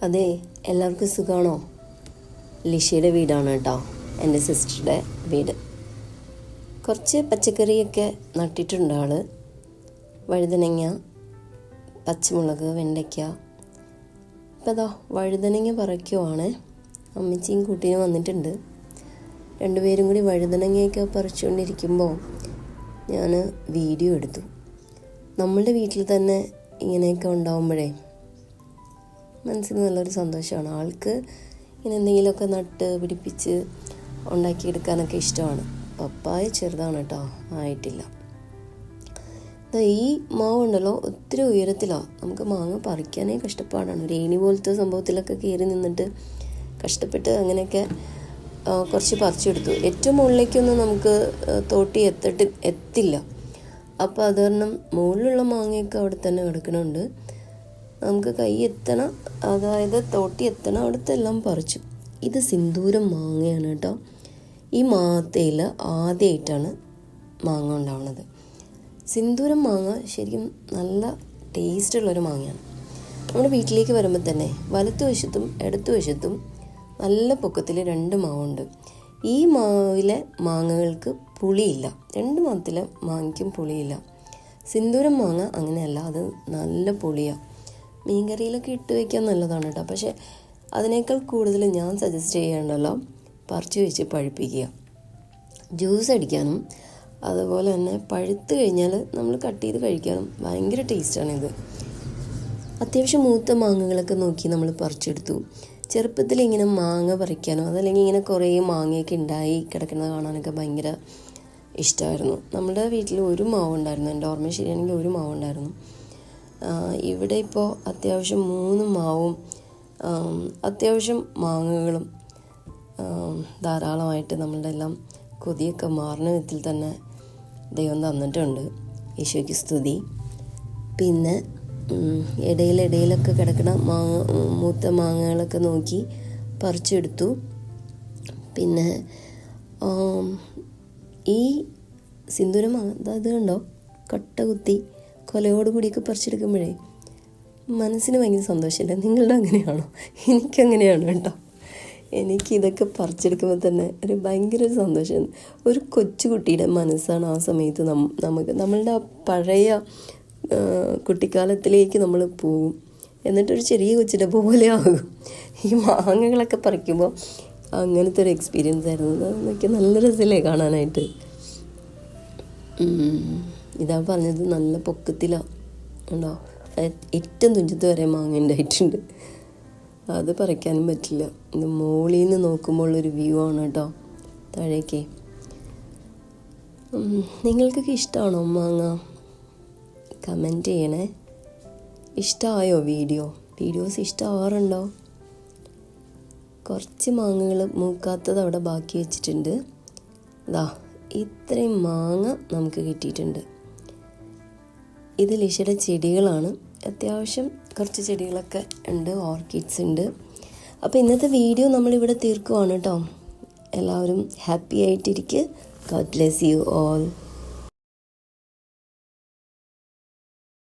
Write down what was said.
അതെ, എല്ലാവർക്കും സുഖമാണോ? ലിഷയുടെ വീടാണ് കേട്ടോ, എൻ്റെ സിസ്റ്ററുടെ വീട്. കുറച്ച് പച്ചക്കറിയൊക്കെ നട്ടിട്ടുണ്ട് ആൾ. വഴുതനങ്ങ, പച്ചമുളക്, വെണ്ടയ്ക്ക. ഇപ്പം അതാ വഴുതനങ്ങ പറിക്കുവാണ്. അമ്മച്ചിയും കുട്ടീനും വന്നിട്ടുണ്ട്. രണ്ടുപേരും കൂടി വഴുതനങ്ങയൊക്കെ പറിച്ചുകൊണ്ടിരിക്കുമ്പോൾ ഞാൻ വീഡിയോ എടുത്തു. നമ്മളുടെ വീട്ടിൽ തന്നെ ഇങ്ങനെയൊക്കെ ഉണ്ടാകുമ്പോഴേ മനസ്സിന് നല്ലൊരു സന്തോഷമാണ്. ആൾക്ക് ഇങ്ങനെ എന്തെങ്കിലുമൊക്കെ നട്ട് പിടിപ്പിച്ച് ഉണ്ടാക്കിയെടുക്കാനൊക്കെ ഇഷ്ടമാണ്. പപ്പായ ചെറുതാണ് കേട്ടോ, ആയിട്ടില്ല. ഈ മാവുണ്ടല്ലോ ഒത്തിരി ഉയരത്തിലാണ്. നമുക്ക് മാങ്ങ പറിക്കാനേ കഷ്ടപ്പാടാണ്. ഒരു ഏണി പോലത്തെ സംഭവത്തിലൊക്കെ കയറി നിന്നിട്ട് കഷ്ടപ്പെട്ട് അങ്ങനെയൊക്കെ കുറച്ച് പറിച്ചെടുത്തു. ഏറ്റവും മുകളിലേക്കൊന്നും നമുക്ക് തോട്ടി എത്തില്ല. അപ്പോൾ അത് കാരണം മുകളിലുള്ള മാങ്ങയൊക്കെ അവിടെ തന്നെ കിടക്കണുണ്ട്. നമുക്ക് കൈ എത്തണം, അതായത് തോട്ടി എത്തണം, അവിടുത്തെ എല്ലാം പറിച്ചു. ഇത് സിന്ദൂരം മാങ്ങയാണ് കേട്ടോ. ഈ മാങ്ങയിൽ ആദ്യമായിട്ടാണ് മാങ്ങ ഉണ്ടാവുന്നത്. സിന്ദൂരം മാങ്ങ ശരിക്കും നല്ല ടേസ്റ്റുള്ളൊരു മാങ്ങയാണ്. നമ്മുടെ വീട്ടിലേക്ക് വരുമ്പോൾ തന്നെ വലത്തുവശത്തും ഇടത്തുവശത്തും നല്ല പൊക്കത്തിൽ 2 മാവുണ്ട്. ഈ മാവിലെ മാങ്ങകൾക്ക് പുളിയില്ല. 2 മാവത്തിലെ മാങ്ങയ്ക്കും പുളിയില്ല. സിന്ദൂരം മാങ്ങ അങ്ങനെയല്ല, അത് നല്ല പുളിയാണ്. മീൻകറിയിലൊക്കെ ഇട്ട് വയ്ക്കാൻ നല്ലതാണ് കേട്ടോ. പക്ഷേ അതിനേക്കാൾ കൂടുതൽ ഞാൻ സജസ്റ്റ് ചെയ്യേണ്ടല്ലോ, പറിച്ച് വെച്ച് പഴുപ്പിക്കുക. ജ്യൂസ് അടിക്കാനും അതുപോലെ തന്നെ പഴുത്ത് കഴിഞ്ഞാൽ നമ്മൾ കട്ട് ചെയ്ത് കഴിക്കാനും ഭയങ്കര ടേസ്റ്റാണിത്. അത്യാവശ്യം മൂത്ത മാങ്ങകളൊക്കെ നോക്കി നമ്മൾ പറിച്ചെടുത്തു. ചെറുപ്പത്തിൽ ഇങ്ങനെ മാങ്ങ പറിക്കാനോ അതല്ലെങ്കിൽ ഇങ്ങനെ കുറേ മാങ്ങയൊക്കെ ഉണ്ടായി കിടക്കുന്നത് കാണാനൊക്കെ ഭയങ്കര ഇഷ്ടമായിരുന്നു. നമ്മുടെ വീട്ടിൽ ഒരു മാവുണ്ടായിരുന്നു. എൻ്റെ ഓർമ്മ ശരിയാണെങ്കിൽ ഒരു മാവുണ്ടായിരുന്നു. ഇവിടെ ഇപ്പോൾ അത്യാവശ്യം 3 മാവും അത്യാവശ്യം മാങ്ങകളും ധാരാളമായിട്ട് നമ്മളുടെ എല്ലാം കൊതിയൊക്കെ മാറുന്ന വിധത്തിൽ തന്നെ ദൈവം തന്നിട്ടുണ്ട്. ഈശോയ്ക്ക് സ്തുതി. പിന്നെ ഇടയിലൊക്കെ കിടക്കുന്ന മൂത്ത മാങ്ങകളൊക്കെ നോക്കി പറിച്ചെടുത്തു. പിന്നെ ഈ സിന്ദൂരം മാങ്ങ അത് കണ്ടോ, കട്ട കുത്തി കൊലയോട് കൂടിയൊക്കെ പറിച്ചെടുക്കുമ്പോഴേ മനസ്സിന് ഭയങ്കര സന്തോഷമില്ല. നിങ്ങളുടെ അങ്ങനെയാണോ? എനിക്കങ്ങനെയാണ് കേട്ടോ. എനിക്കിതൊക്കെ പറിച്ചെടുക്കുമ്പോൾ തന്നെ ഒരു ഭയങ്കര ഒരു സന്തോഷം. ഒരു കൊച്ചുകുട്ടിയുടെ മനസ്സാണ് ആ സമയത്ത്. നമ്മളുടെ ആ പഴയ കുട്ടിക്കാലത്തിലേക്ക് നമ്മൾ പോകും. എന്നിട്ടൊരു ചെറിയ കൊച്ചിൻ്റെ പോലെ ആകും. ഈ മാങ്ങകളൊക്കെ പറിക്കുമ്പോൾ അങ്ങനത്തെ ഒരു എക്സ്പീരിയൻസ് ആയിരുന്നു. അതൊക്കെ നല്ല രസമല്ലേ കാണാനായിട്ട്. ഇതാ പറഞ്ഞത് നല്ല പൊക്കത്തിലാണ് ഉണ്ടോ, ഏറ്റവും തുഞ്ചത്ത് വരെ മാങ്ങ ഉണ്ടായിട്ടുണ്ട്. അത് പറിക്കാനും പറ്റില്ല. ഇത് മുകളിൽ നിന്ന് നോക്കുമ്പോൾ ഒരു വ്യൂ ആണ് കേട്ടോ താഴേക്ക്. നിങ്ങൾക്കൊക്കെ ഇഷ്ടമാണോ മാങ്ങ? കമൻറ്റ് ചെയ്യണേ. ഇഷ്ടമായോ വീഡിയോസ് ഇഷ്ടമാവാറുണ്ടോ? കുറച്ച് മാങ്ങകൾ മൂക്കാത്തത് അവിടെ ബാക്കി വെച്ചിട്ടുണ്ട്. ഇത്രയും മാങ്ങ നമുക്ക് കിട്ടിയിട്ടുണ്ട്. ഇത് ലിഷയുടെ ചെടികളാണ്. അത്യാവശ്യം കുറച്ച് ചെടികളൊക്കെ ഉണ്ട്, ഓർക്കിഡ്സ് ഉണ്ട്. അപ്പോൾ ഇന്നത്തെ വീഡിയോ നമ്മളിവിടെ തീർക്കുവാണ് കേട്ടോ. എല്ലാവരും ഹാപ്പി ആയിട്ടിരിക്കുക. God bless you all.